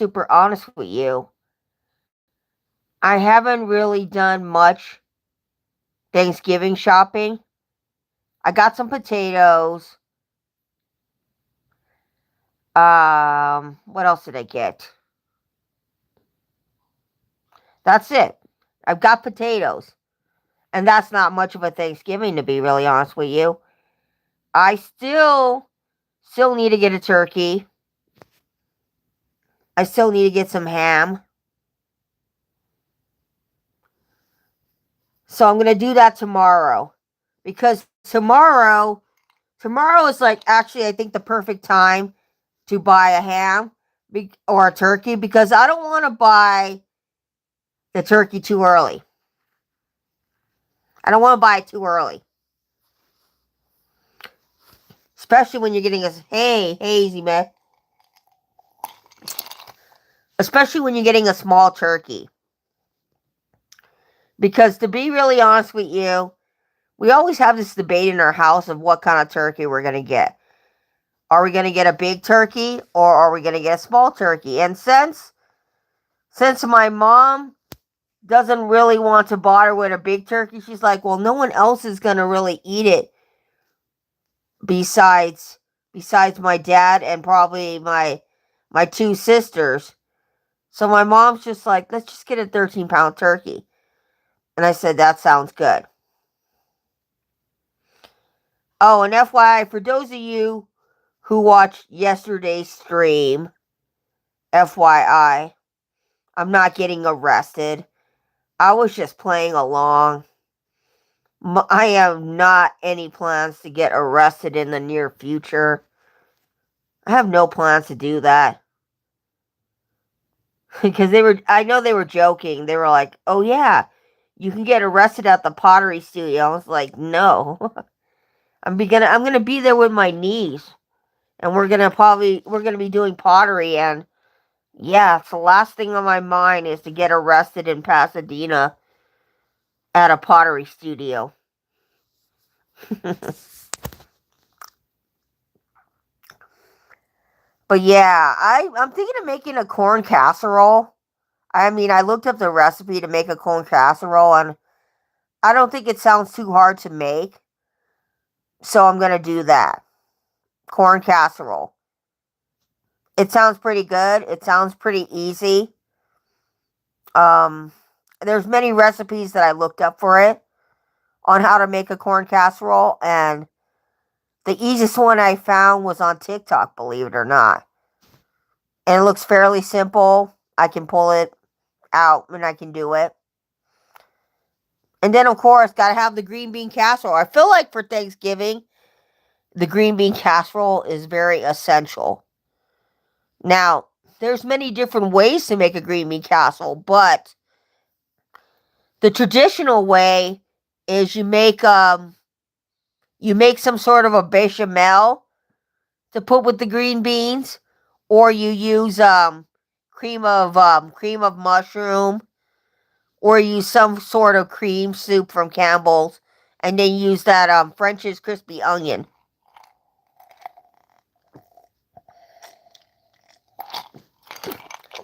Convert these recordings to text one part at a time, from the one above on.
super honest with you, I haven't really done much Thanksgiving shopping. I got some potatoes. What else did I get? That's it. I've got potatoes. And that's not much of a Thanksgiving, to be really honest with you. I still need to get a turkey. I still need to get some ham. So I'm gonna do that tomorrow. Because tomorrow is like actually I think the perfect time to buy a ham or a turkey, because I don't want to buy the turkey too early. I don't want to buy it too early. Especially when you're getting a hazy man. Especially when you're getting a small turkey. Because to be really honest with you, we always have this debate in our house of what kind of turkey we're going to get. Are we going to get a big turkey or are we going to get a small turkey? And since my mom doesn't really want to bother with a big turkey, she's like, well, no one else is going to really eat it besides my dad and probably my two sisters. So my mom's just like, let's just get a 13-pound turkey. And I said, that sounds good. Oh, and FYI, for those of you who watched yesterday's stream, FYI, I'm not getting arrested. I was just playing along. I have not any plans to get arrested in the near future. I have no plans to do that. Because I know they were joking. They were like, oh yeah, you can get arrested at the pottery studio. I was like, no. I'm gonna be there with my niece. And we're gonna be doing pottery, and yeah, it's the last thing on my mind is to get arrested in Pasadena at a pottery studio. But yeah, I'm thinking of making a corn casserole. I mean, I looked up the recipe to make a corn casserole, and I don't think it sounds too hard to make. So I'm going to do that. Corn casserole. It sounds pretty good. It sounds pretty easy. Um, there's many recipes that I looked up for it on how to make a corn casserole, and the easiest one I found was on TikTok, believe it or not. And it looks fairly simple. I can pull it out and I can do it. And then, of course, gotta have the green bean casserole. I feel like for Thanksgiving, the green bean casserole is very essential. Now, there's many different ways to make a green bean casserole, but the traditional way is you make some sort of a bechamel to put with the green beans, or you use cream of mushroom, or use some sort of cream soup from Campbell's, and then use that French's crispy onion.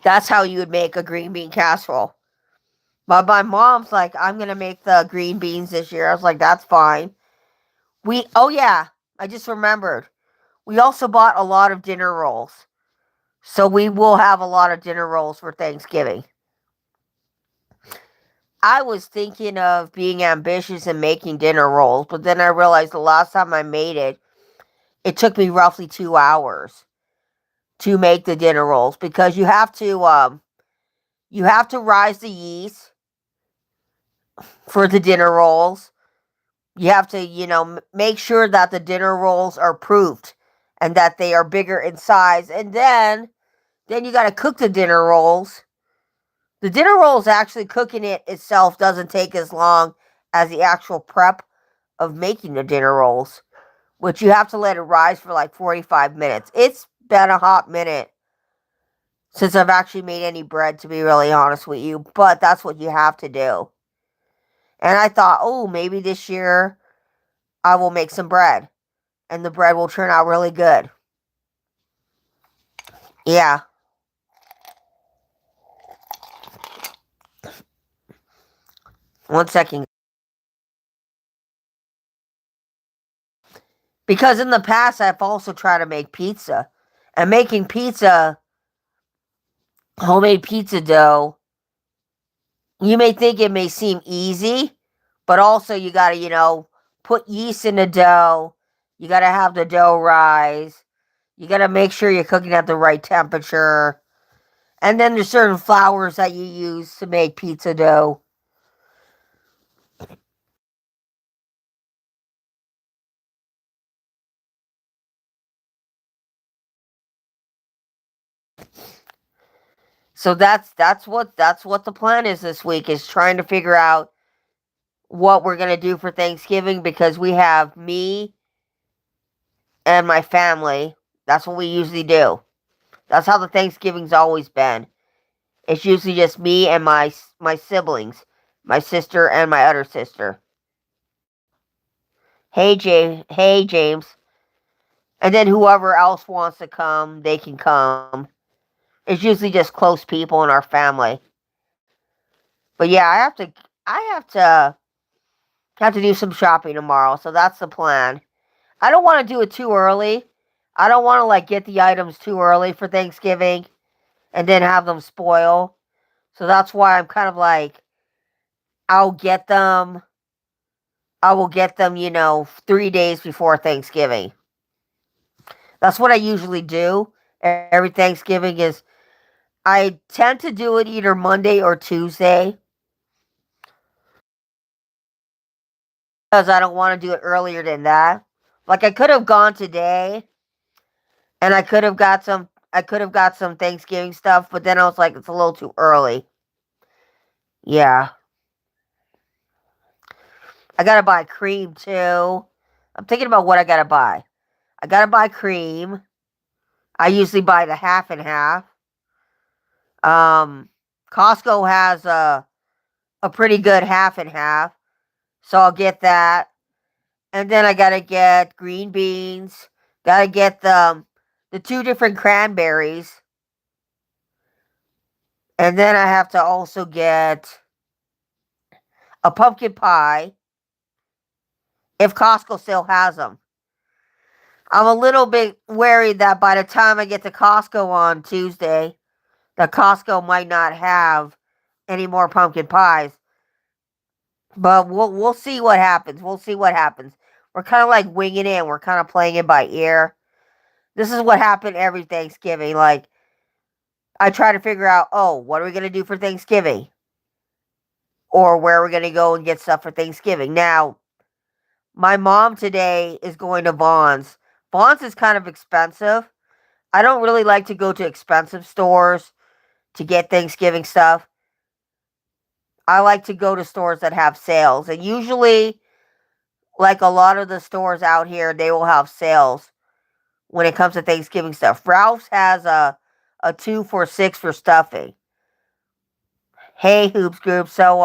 That's how you would make a green bean casserole. But my mom's like, I'm gonna make the green beans this year. I was like, that's fine. Oh yeah, I just remembered. We also bought a lot of dinner rolls. So we will have a lot of dinner rolls for Thanksgiving. I was thinking of being ambitious and making dinner rolls, but then I realized the last time I made it, it took me roughly 2 hours to make the dinner rolls, because you have to rise the yeast for the dinner rolls. You have to, make sure that the dinner rolls are proofed and that they are bigger in size. And then you got to cook the dinner rolls. The dinner rolls, actually cooking it itself doesn't take as long as the actual prep of making the dinner rolls, which you have to let it rise for like 45 minutes. It's been a hot minute since I've actually made any bread, to be really honest with you, but that's what you have to do. And I thought, oh, maybe this year I will make some bread, and the bread will turn out really good. Yeah. One second. Because in the past, I've also tried to make pizza. And making pizza, homemade pizza dough, you may think it may seem easy, but also you gotta, put yeast in the dough. You gotta have the dough rise. You gotta make sure you're cooking at the right temperature. And then there's certain flours that you use to make pizza dough. So that's what the plan is this week, is trying to figure out what we're gonna do for Thanksgiving, because we have me and my family. That's what we usually do. That's how the Thanksgiving's always been. It's usually just me and my siblings, my sister and my other sister. Hey James, and then whoever else wants to come, they can come. It's usually just close people in our family. But yeah, I have to do some shopping tomorrow, so that's the plan. I don't want to do it too early. I don't want to like get the items too early for Thanksgiving and then have them spoil. So that's why I'm kind of like, I'll get them. I will get them, 3 days before Thanksgiving. That's what I usually do. Every Thanksgiving is, I tend to do it either Monday or Tuesday, because I don't want to do it earlier than that. Like I could have gone today and I could have got some Thanksgiving stuff, but then I was like, it's a little too early. Yeah. I gotta buy cream too. I'm thinking about what I gotta buy. I gotta buy cream. I usually buy the half and half. Um, Costco has a pretty good half and half, so I'll get that. And then I gotta get green beans. Gotta get the two different cranberries, and then I have to also get a pumpkin pie if Costco still has them. I'm a little bit worried that by the time I get to Costco on Tuesday, that Costco might not have any more pumpkin pies. But we'll see what happens. We'll see what happens. We're kind of like winging it. We're kind of playing it by ear. This is what happened every Thanksgiving. Like I try to figure out, oh, what are we gonna do for Thanksgiving, or where are we gonna go and get stuff for Thanksgiving. Now, my mom today is going to Vaughn's. Vaughn's is kind of expensive. I don't really like to go to expensive stores to get Thanksgiving stuff. I like to go to stores that have sales. And usually, like a lot of the stores out here, they will have sales when it comes to Thanksgiving stuff. Ralph's has a 2 for $6 for stuffing. Hey, Hoops Group. So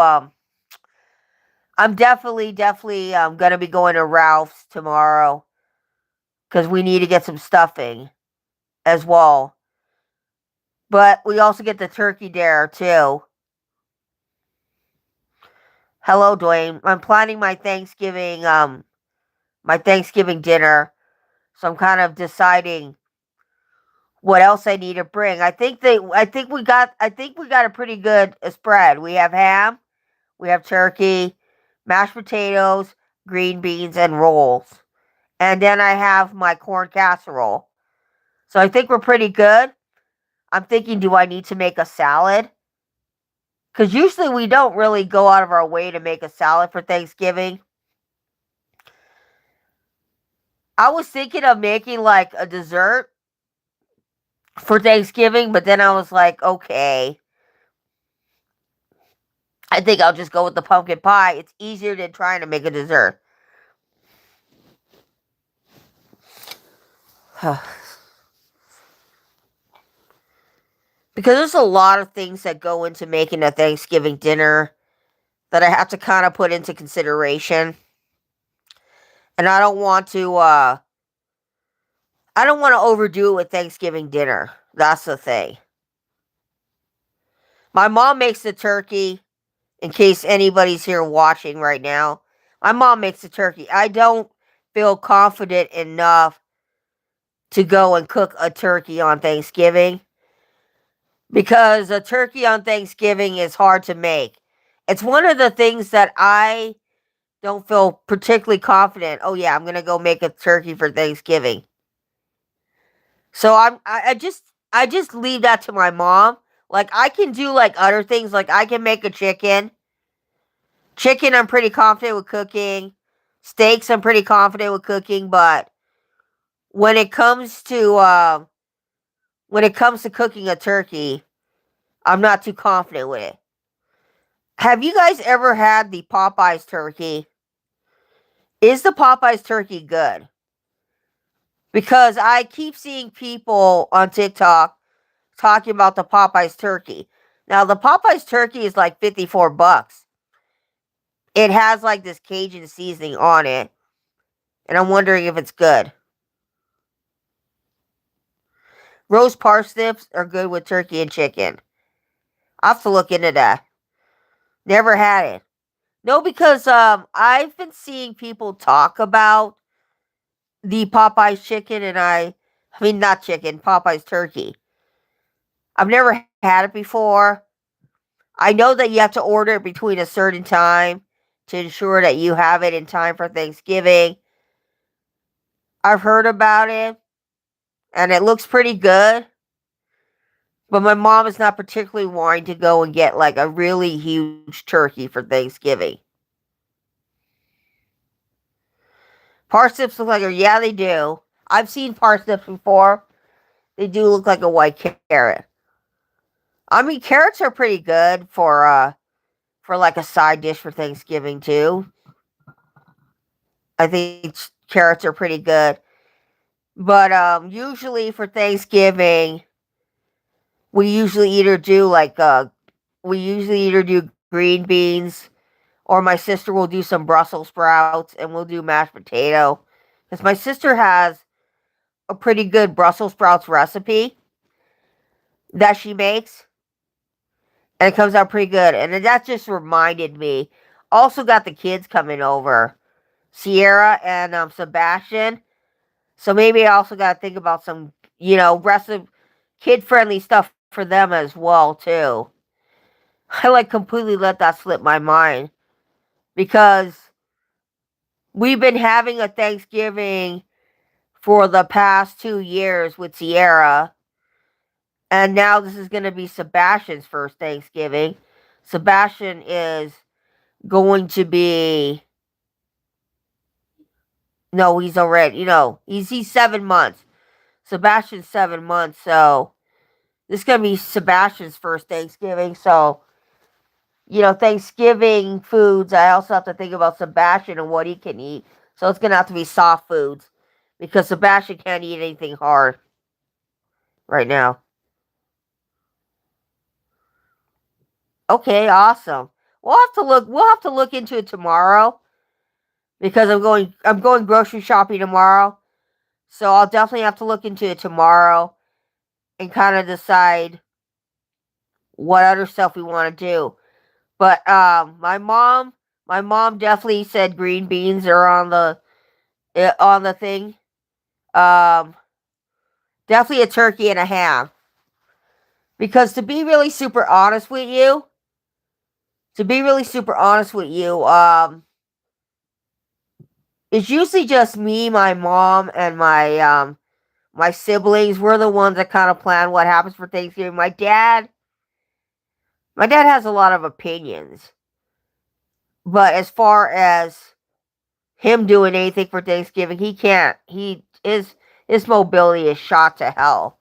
I'm definitely gonna be going to Ralph's tomorrow because we need to get some stuffing as well. But we also get the turkey there too. Hello, Dwayne. I'm planning my Thanksgiving dinner, so I'm kind of deciding what else I need to bring. I think we got a pretty good spread. We have ham, we have turkey, mashed potatoes, green beans, and rolls. And then I have my corn casserole. So I think we're pretty good. I'm thinking, do I need to make a salad? Because usually we don't really go out of our way to make a salad for Thanksgiving. I was thinking of making like a dessert for Thanksgiving, but then I was like, okay, I think I'll just go with the pumpkin pie. It's easier than trying to make a dessert. Because there's a lot of things that go into making a Thanksgiving dinner that I have to kind of put into consideration. And I don't want to overdo it with Thanksgiving dinner. That's the thing. My mom makes the turkey. in case anybody's here watching right now. My mom makes a turkey. I don't feel confident enough to go and cook a turkey on Thanksgiving because a turkey on Thanksgiving is hard to make. It's one of the things that I don't feel particularly confident. Oh yeah, I'm gonna go make a turkey for Thanksgiving. So I just leave that to my mom. Like I can do like other things. Like I can make a chicken. Chicken, I'm pretty confident with cooking. Steaks, I'm pretty confident with cooking. But when it comes to cooking a turkey, I'm not too confident with it. Have you guys ever had the Popeyes turkey? Is the Popeyes turkey good? Because I keep seeing people on TikTok talking about the Popeyes turkey. Now the Popeyes turkey is like $54. It has like this Cajun seasoning on it, and I'm wondering if it's good. Roast parsnips are good with turkey and chicken. I'll have to look into that. Never had it. No, because I've been seeing people talk about the Popeyes chicken, and I mean not chicken, Popeyes turkey. I've never had it before. I know that you have to order it between a certain time to ensure that you have it in time for Thanksgiving. I've heard about it, and it looks pretty good. But my mom is not particularly wanting to go and get like a really huge turkey for Thanksgiving. Parsnips look like, yeah, they do. I've seen parsnips before. They do look like a white carrot. I mean, carrots are pretty good for like a side dish for Thanksgiving too. I think carrots are pretty good. But usually for Thanksgiving, we usually either do green beans, or my sister will do some Brussels sprouts, and we'll do mashed potato. Because my sister has a pretty good Brussels sprouts recipe that she makes, and it comes out pretty good. And that just reminded me. Also got the kids coming over, Sierra and Sebastian. So maybe I also got to think about some, recipe, kid-friendly stuff for them as well too. I like completely let that slip my mind because we've been having a Thanksgiving for the past 2 years with Sierra, and now this is going to be Sebastian's first Thanksgiving. Sebastian is going to be, no, he's already, he's 7 months. Sebastian's 7 months, so this is going to be Sebastian's first Thanksgiving. So, Thanksgiving foods, I also have to think about Sebastian and what he can eat. So it's going to have to be soft foods because Sebastian can't eat anything hard right now. Okay, awesome. We'll have to look into it tomorrow because I'm going grocery shopping tomorrow. So I'll definitely have to look into it tomorrow and kind of decide what other stuff we want to do. But my mom definitely said green beans are on the thing. Um, Definitely a turkey and a ham. Because to be really super honest with you, it's usually just me, my mom, and my siblings. We're the ones that kind of plan what happens for Thanksgiving. My dad has a lot of opinions, but as far as him doing anything for Thanksgiving, he can't. His mobility is shot to hell,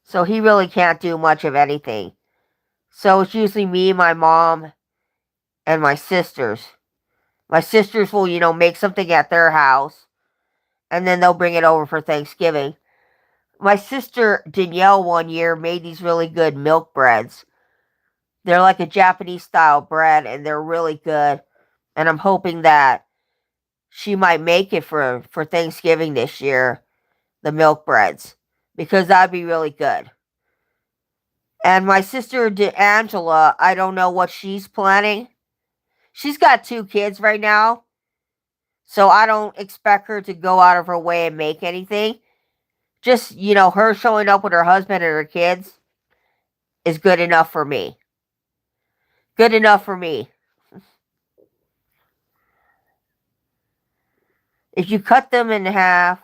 so he really can't do much of anything. So it's usually me, my mom, and my sisters. My sisters will, make something at their house, and then they'll bring it over for Thanksgiving. My sister Danielle one year made these really good milk breads. They're like a Japanese style bread, and they're really good. And I'm hoping that she might make it for Thanksgiving this year, the milk breads, because that'd be really good. And my sister Angela, I don't know what she's planning. she's got 2 kids right now, so I don't expect her to go out of her way and make anything. Just, her showing up with her husband and her kids is good enough for me. Good enough for me. If you cut them in half,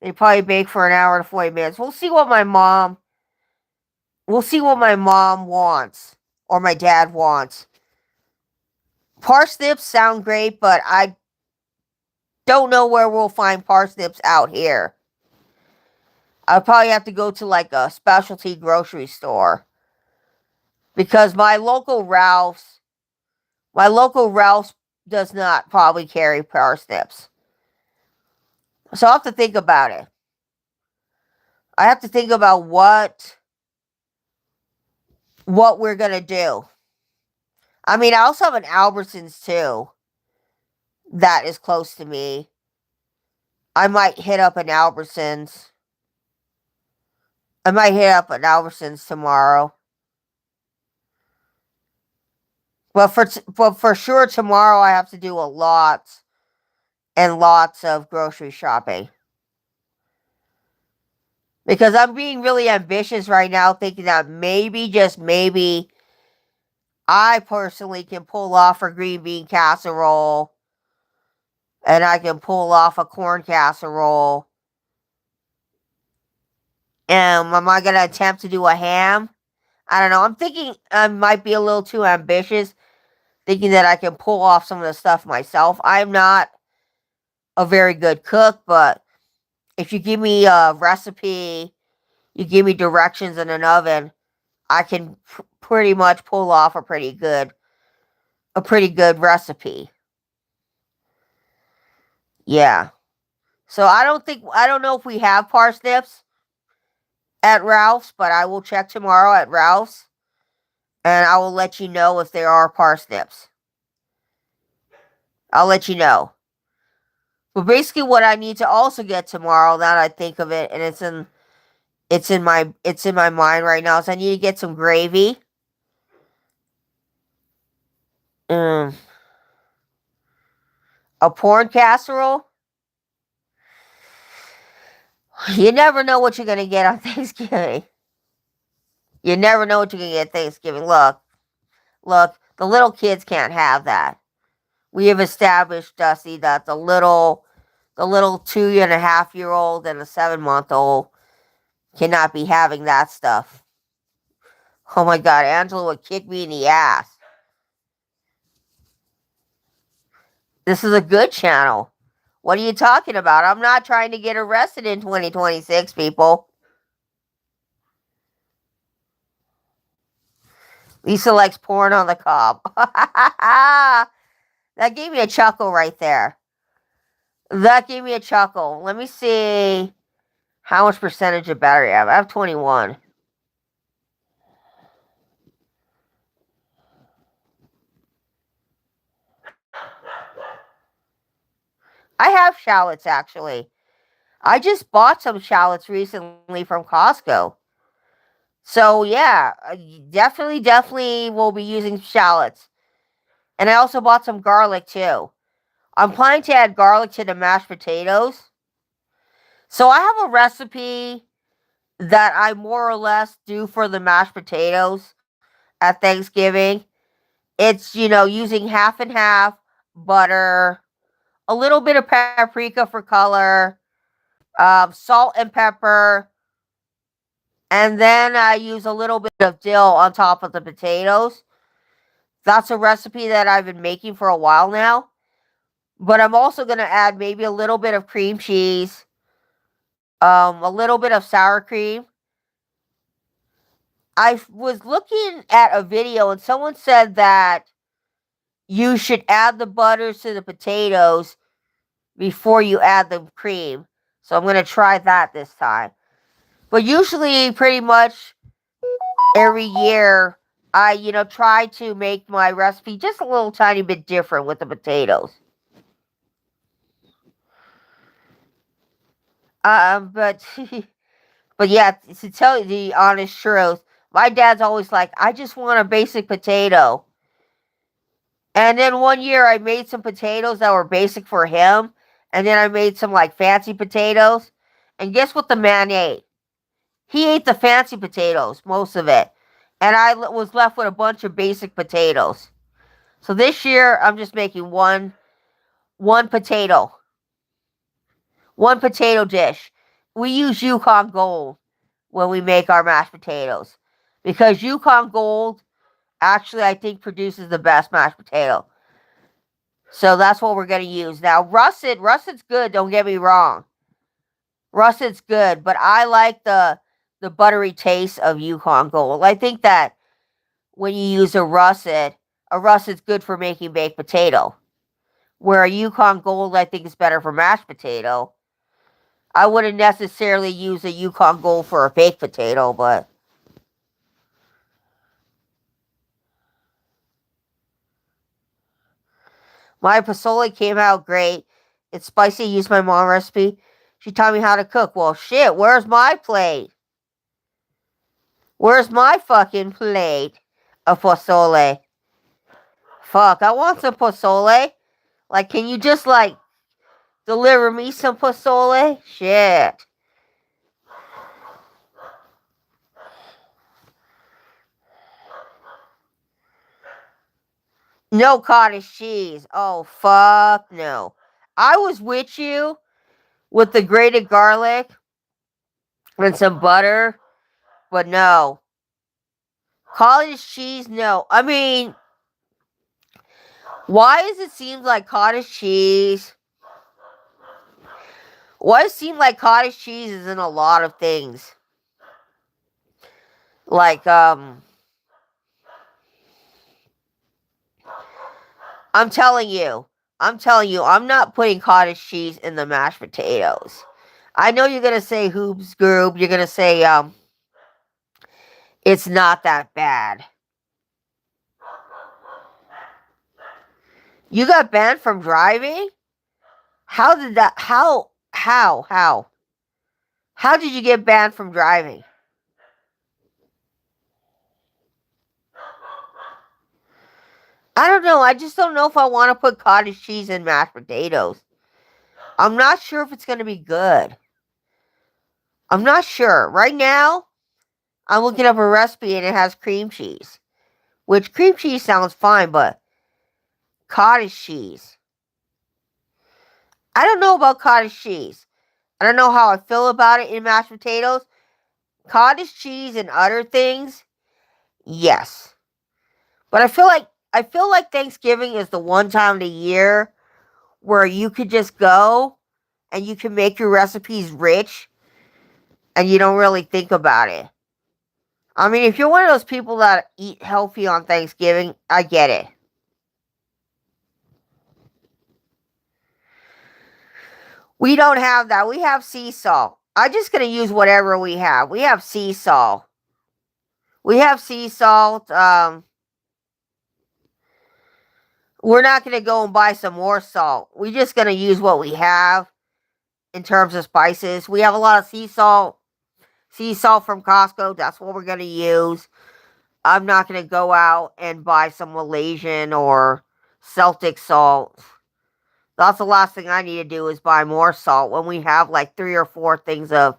they probably bake for an hour to 40 minutes. We'll see what my mom wants or my dad wants. Parsnips sound great, but I don't know where we'll find parsnips out here. I'll probably have to go to like a specialty grocery store because my local Ralph's does not probably carry parsnips. So I have to think about it. I have to think about what we're gonna do. I mean, I also have an Albertsons too that is close to me. I might hit up an Albertsons. I might hit up an Albertsons tomorrow. But for sure tomorrow I have to do a lot and lots of grocery shopping. Because I'm being really ambitious right now, thinking that maybe, just maybe, I personally can pull off a green bean casserole and I can pull off a corn casserole. And am I going to attempt to do a ham? I don't know. I'm thinking I might be a little too ambitious, thinking that I can pull off some of the stuff myself. I'm not a very good cook, but if you give me a recipe, you give me directions in an oven, I can pretty much pull off a pretty good recipe. Yeah. So I don't know if we have parsnips at Ralph's, but I will check tomorrow at Ralph's and I will let you know if there are parsnips. I'll let you know. But basically what I need to also get tomorrow, now that I think of it, and it's in my mind right now, is I need to get some gravy. Um, a porn casserole. You never know what you're gonna get on Thanksgiving. You never know what you're gonna get at Thanksgiving. Look, the little kids can't have that. We have established, Dusty, that the little 2.5-year-old and the 7-month-old cannot be having that stuff. Oh my God, Angela would kick me in the ass. This is a good channel. What are you talking about? I'm not trying to get arrested in 2026, people. Lisa likes porn on the cob. That gave me a chuckle right there. That gave me a chuckle. Let me see how much percentage of battery I have. I have 21. I have shallots, actually. I just bought some shallots recently from Costco. So, yeah, definitely will be using shallots. And I also bought some garlic, too. I'm planning to add garlic to the mashed potatoes. So, I have a recipe that I more or less do for the mashed potatoes at Thanksgiving. It's, using half and half butter, a little bit of paprika for color, salt and pepper, and then I use a little bit of dill on top of the potatoes. That's a recipe that I've been making for a while now. But I'm also going to add maybe a little bit of cream cheese, a little bit of sour cream. I was looking at a video and someone said that you should add the butters to the potatoes before you add the cream. So I'm going to try that this time. But usually, pretty much every year, I, try to make my recipe just a little tiny bit different with the potatoes. But, but yeah, to tell you the honest truth, my dad's always like, I just want a basic potato. And then one year I made some potatoes that were basic for him. And then I made some like fancy potatoes. And guess what the man ate? He ate the fancy potatoes, most of it. And I was left with a bunch of basic potatoes. So this year I'm just making one potato. One potato dish. We use Yukon Gold when we make our mashed potatoes. Because Yukon Gold actually I think produces the best mashed potato. So that's what we're going to use. Now, russet's good, don't get me wrong. Russet's good, but I like the buttery taste of Yukon Gold. I think that when you use a russet's good for making baked potato. Where a Yukon Gold I think is better for mashed potato. I wouldn't necessarily use a Yukon Gold for a baked potato, but my pozole came out great. It's spicy. I used my mom's recipe. She taught me how to cook. Well, shit, where's my plate? Where's my fucking plate of pozole? Fuck, I want some pozole. Like, can you just, like, deliver me some pozole? Shit. No cottage cheese. Oh, fuck no. I was with you with the grated garlic and some butter, but no. Cottage cheese, no. I mean, why does it seem like cottage cheese? Why does it seem like cottage cheese is in a lot of things? Like, I'm telling you, I'm not putting cottage cheese in the mashed potatoes. I know you're gonna say hoops group. You're gonna say it's not that bad. You got banned from driving? How did that? How did you get banned from driving? I don't know. I just don't know if I want to put cottage cheese in mashed potatoes. I'm not sure if it's gonna be good. I'm not sure. Right now, I'm looking up a recipe and it has cream cheese. Which cream cheese sounds fine, but cottage cheese. I don't know about cottage cheese. I don't know how I feel about it in mashed potatoes. Cottage cheese and other things, yes. But I feel like Thanksgiving is the one time of the year where you could just go and you can make your recipes rich and you don't really think about it. I mean, if you're one of those people that eat healthy on Thanksgiving, I get it. We don't have that. We have sea salt. I'm just going to use whatever we have. We have sea salt. We have sea salt. We're not going to go and buy some more salt. We're just going to use what we have in terms of spices. We have a lot of sea salt. Sea salt from Costco. That's what we're going to use. I'm not going to go out and buy some Malaysian or Celtic salt. That's the last thing I need to do is buy more salt when we have like 3 or 4 things of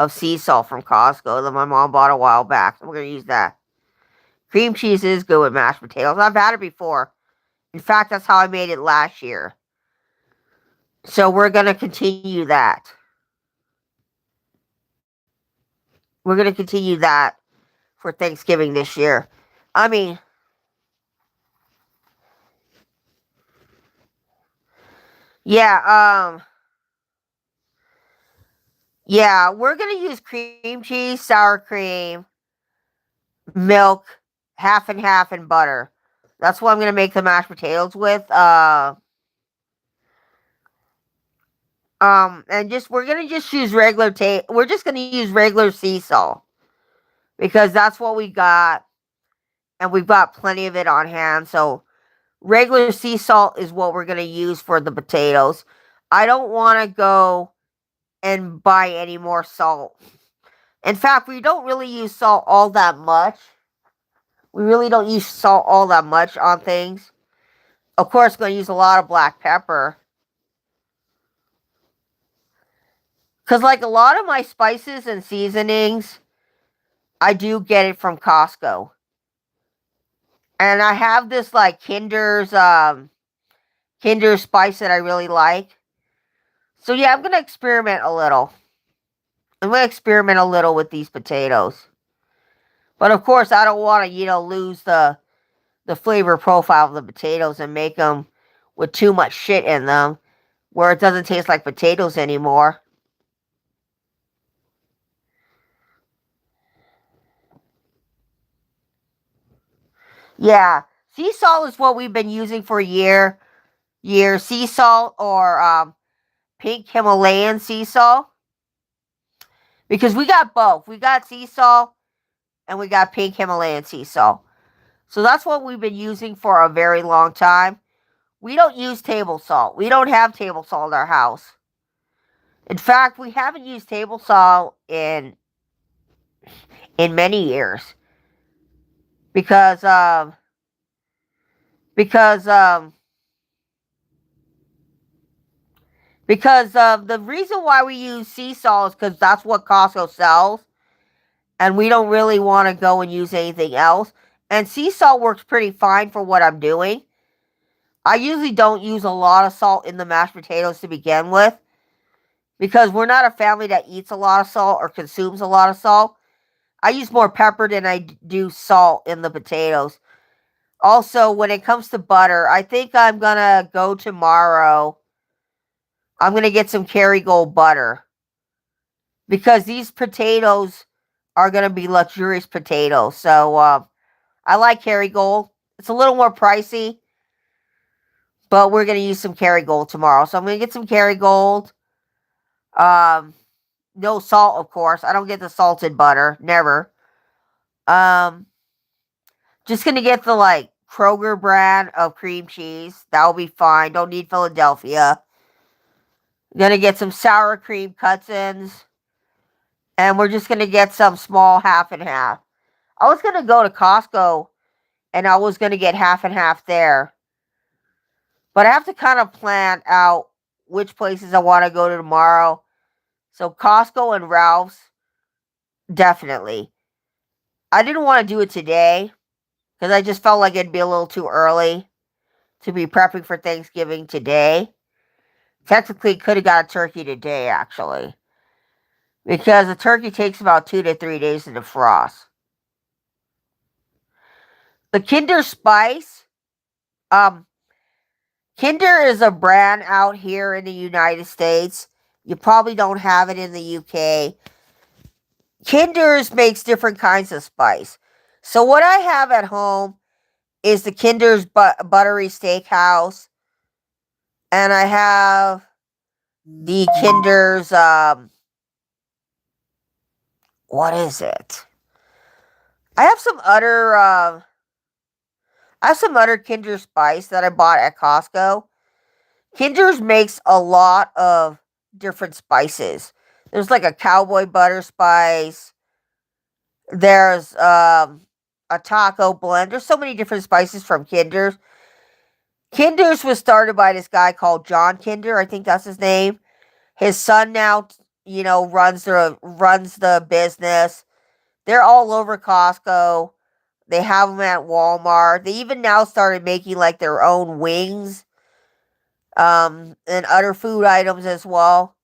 sea salt from Costco that my mom bought a while back. So we're going to use that. Cream cheese is good with mashed potatoes. I've had it before. In fact, that's how I made it last year. So we're going to continue that. We're going to continue that for Thanksgiving this year. I mean, yeah, yeah, we're going to use cream cheese, sour cream, milk, half and half, and butter. That's what I'm going to make the mashed potatoes with. And just we're gonna just use we're just gonna use regular sea salt because that's what we got, and we've got plenty of it on hand. So regular sea salt is what we're gonna use for the potatoes. I don't want to go and buy any more salt. In fact, we don't really use salt all that much. We really don't use salt all that much on things. Of course, going to use a lot of black pepper. Because, like, a lot of my spices and seasonings, I do get it from Costco. And I have this, like, Kinder spice that I really like. So, yeah, I'm going to experiment a little. I'm going to experiment a little with these potatoes. But, of course, I don't want to, lose the flavor profile of the potatoes and make them with too much shit in them where it doesn't taste like potatoes anymore. Yeah, sea salt is what we've been using for years. Sea salt or pink Himalayan sea salt, because we got both. We got sea salt and we got pink Himalayan sea salt. So that's what we've been using for a very long time. We don't use table salt. We don't have table salt in our house. In fact, we haven't used table salt in many years because because um because the reason why we use sea salt is because that's what Costco sells, and we don't really want to go and use anything else. And sea salt works pretty fine for what I'm doing. I usually don't use a lot of salt in the mashed potatoes to begin with because we're not a family that eats a lot of salt or consumes a lot of salt. I use more pepper than I do salt in the potatoes. Also, when it comes to butter, I think I'm gonna go tomorrow. I'm gonna get some Kerrygold butter because these potatoes are gonna be luxurious potatoes. So I like Kerrygold. It's a little more pricey, but we're gonna use some Kerrygold tomorrow. So I'm gonna get some Kerrygold. Um, no salt, of course. I don't get the salted butter, never. Um, just gonna get the like Kroger brand of cream cheese. That'll be fine. Don't need Philadelphia. Gonna get some sour cream cuts-ins, and we're just gonna get some small half and half. I was gonna go to Costco, and I was gonna get half and half there, but I have to kind of plan out which places I want to go to tomorrow. So Costco and Ralph's, definitely. I didn't want to do it today because I just felt like it'd be a little too early to be prepping for Thanksgiving today. Technically, could have got a turkey today, actually, because a turkey takes about 2 to 3 days to defrost. The Kinder Spice, um, Kinder is a brand out here in the United States. You probably don't have it in the UK. Kinder's makes different kinds of spice. So what I have at home is the Kinder's buttery steakhouse, and I have the Kinder's what is it? I have some other Kinder spice that I bought at Costco. Kinder's makes a lot of different spices. There's like a cowboy butter spice. There's a taco blend. There's so many different spices from Kinder's. Kinder's was started by this guy called John Kinder. I think that's his name. His son now, runs the business. They're all over Costco. They have them at Walmart. They even now started making like their own wings, and other food items as well.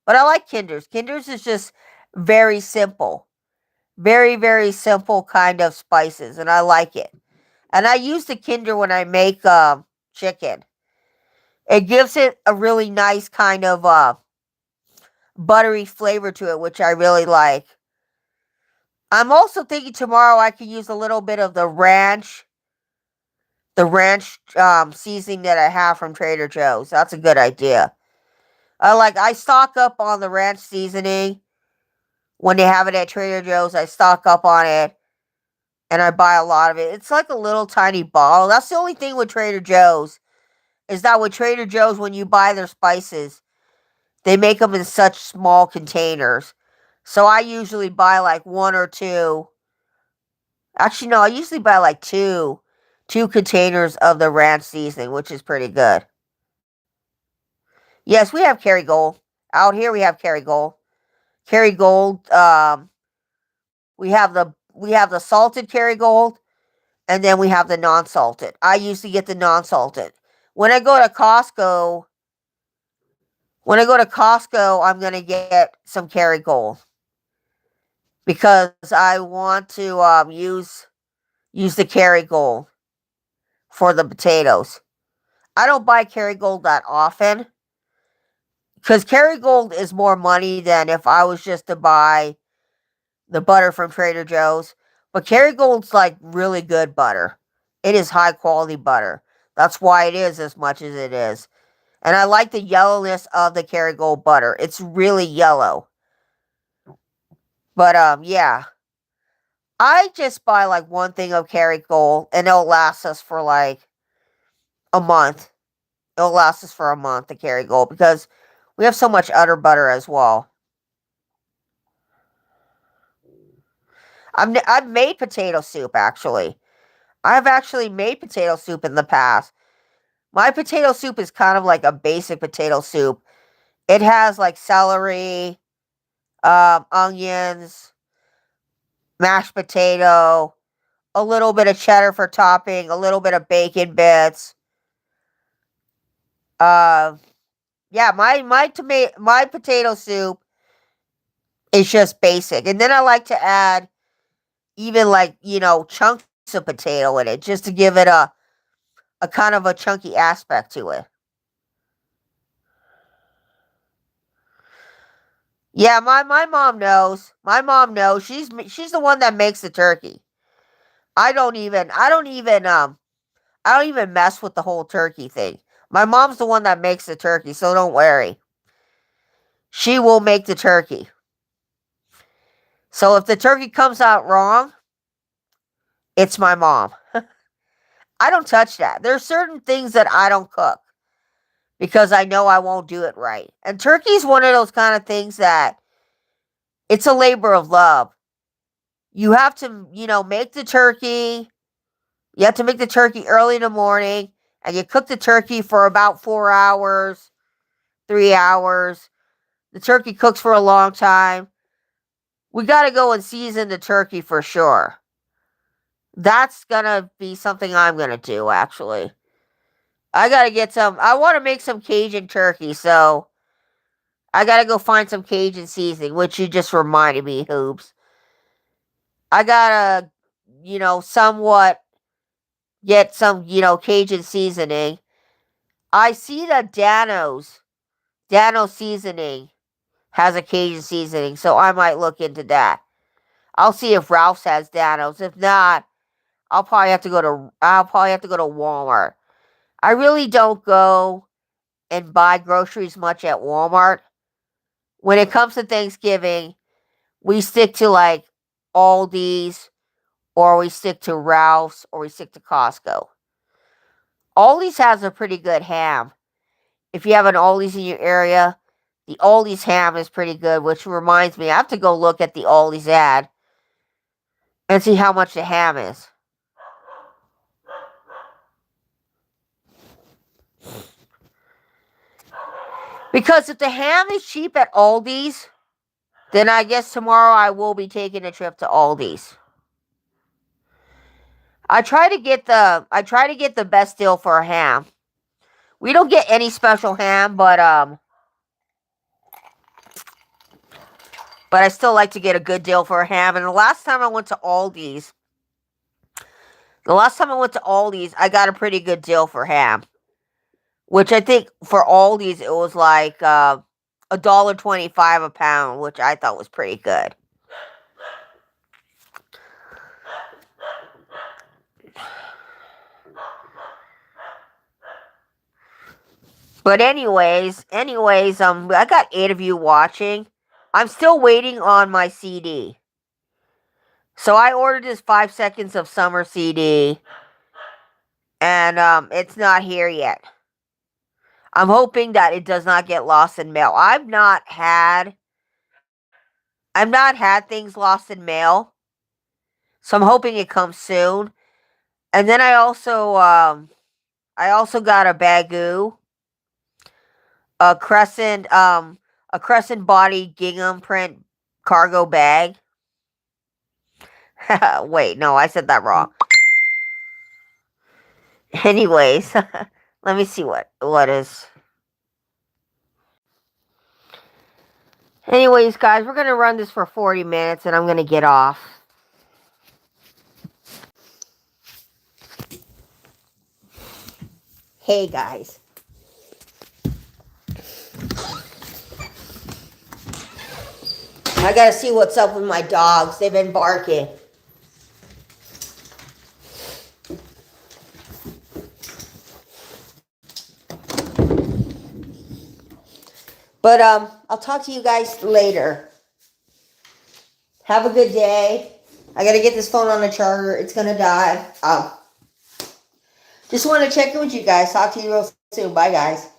But I like Kinder's. Kinder's is just very simple. Very, very simple kind of spices, and I like it. And I use the Kinder when I make chicken. It gives it a really nice kind of buttery flavor to it, which I really like. I'm also thinking tomorrow I could use a little bit of the ranch seasoning that I have from Trader Joe's. That's a good idea. I stock up on the ranch seasoning when they have it at Trader Joe's. I stock up on it and I buy a lot of it. It's like a little tiny bottle. That's the only thing with Trader Joe's is that with Trader Joe's, when you buy their spices, they make them in such small containers. So I usually buy like one or two. Actually, no, I usually buy like two 2 containers of the ranch seasoning, which is pretty good. Yes, we have Kerrygold. Out here we have Kerrygold. Kerrygold, we have the salted Kerrygold, and then we have the non-salted. I usually get the non-salted. When I go to Costco, I'm gonna get some Kerrygold because I want to use the Kerrygold for the potatoes. I don't buy Kerrygold that often because Kerrygold is more money than if I was just to buy the butter from Trader Joe's. But Kerrygold's like really good butter. It is high quality butter. That's why it is as much as it is. And I like the yellowness of the Kerrygold butter. It's really yellow. But yeah. I just buy like one thing of Kerrygold and it'll last us for like a month. It'll last us for a month, the Kerrygold, because we have so much udder butter as well. I've made potato soup actually. I've actually made potato soup in the past. My potato soup is kind of like a basic potato soup. It has like celery, onions, mashed potato, a little bit of cheddar for topping, a little bit of bacon bits. Uh, yeah, my potato soup is just basic, and then I like to add even like chunks of potato in it just to give it a kind of a chunky aspect to it. Yeah, my mom knows. My mom knows. She's the one that makes the turkey. I don't even mess with the whole turkey thing. My mom's the one that makes the turkey, so don't worry. She will make the turkey. So if the turkey comes out wrong, it's my mom. I don't touch that. There's certain things that I don't cook because I know I won't do it right. And turkey's one of those kind of things that it's a labor of love. You have to, make the turkey. You have to make the turkey early in the morning, and you cook the turkey for about 4 hours, 3 hours. The turkey cooks for a long time. We got to go and season the turkey for sure. That's going to be something I'm going to do, actually. I got to get some. I want to make some Cajun turkey, so I got to go find some Cajun seasoning, which you just reminded me, Hoops. I got to, somewhat get some, Cajun seasoning. I see that Dano seasoning has a Cajun seasoning, so I might look into that. I'll see if Ralph's has Danos. If not, I'll probably have to go to Walmart. I really don't go and buy groceries much at Walmart. When it comes to Thanksgiving, we stick to like Aldi's or we stick to Ralph's or we stick to Costco. Aldi's has a pretty good ham. If you have an Aldi's in your area, the Aldi's ham is pretty good, which reminds me, I have to go look at the Aldi's ad and see how much the ham is. Because if the ham is cheap at Aldi's, then I guess tomorrow I will be taking a trip to Aldi's. I try to get the best deal for a ham. We don't get any special ham, but I still like to get a good deal for a ham. And the last time I went to Aldi's, I got a pretty good deal for ham. Which I think for Aldi's it was like $1.25 a pound, which I thought was pretty good. But anyways, I got 8 of you watching. I'm still waiting on my CD. So I ordered this 5 Seconds of Summer CD, and it's not here yet. I'm hoping that it does not get lost in mail. I've not had things lost in mail, so I'm hoping it comes soon. And then I also got a Bagoo, a crescent body gingham print cargo bag. Wait, no, I said that wrong. Anyways, let me see what is. Anyways, guys, we're gonna run this for 40 minutes, and I'm gonna get off. Hey, guys. I gotta see what's up with my dogs. They've been barking. But I'll talk to you guys later. Have a good day. I gotta get this phone on the charger. It's gonna die. Just want to check in with you guys. Talk to you real soon. Bye, guys.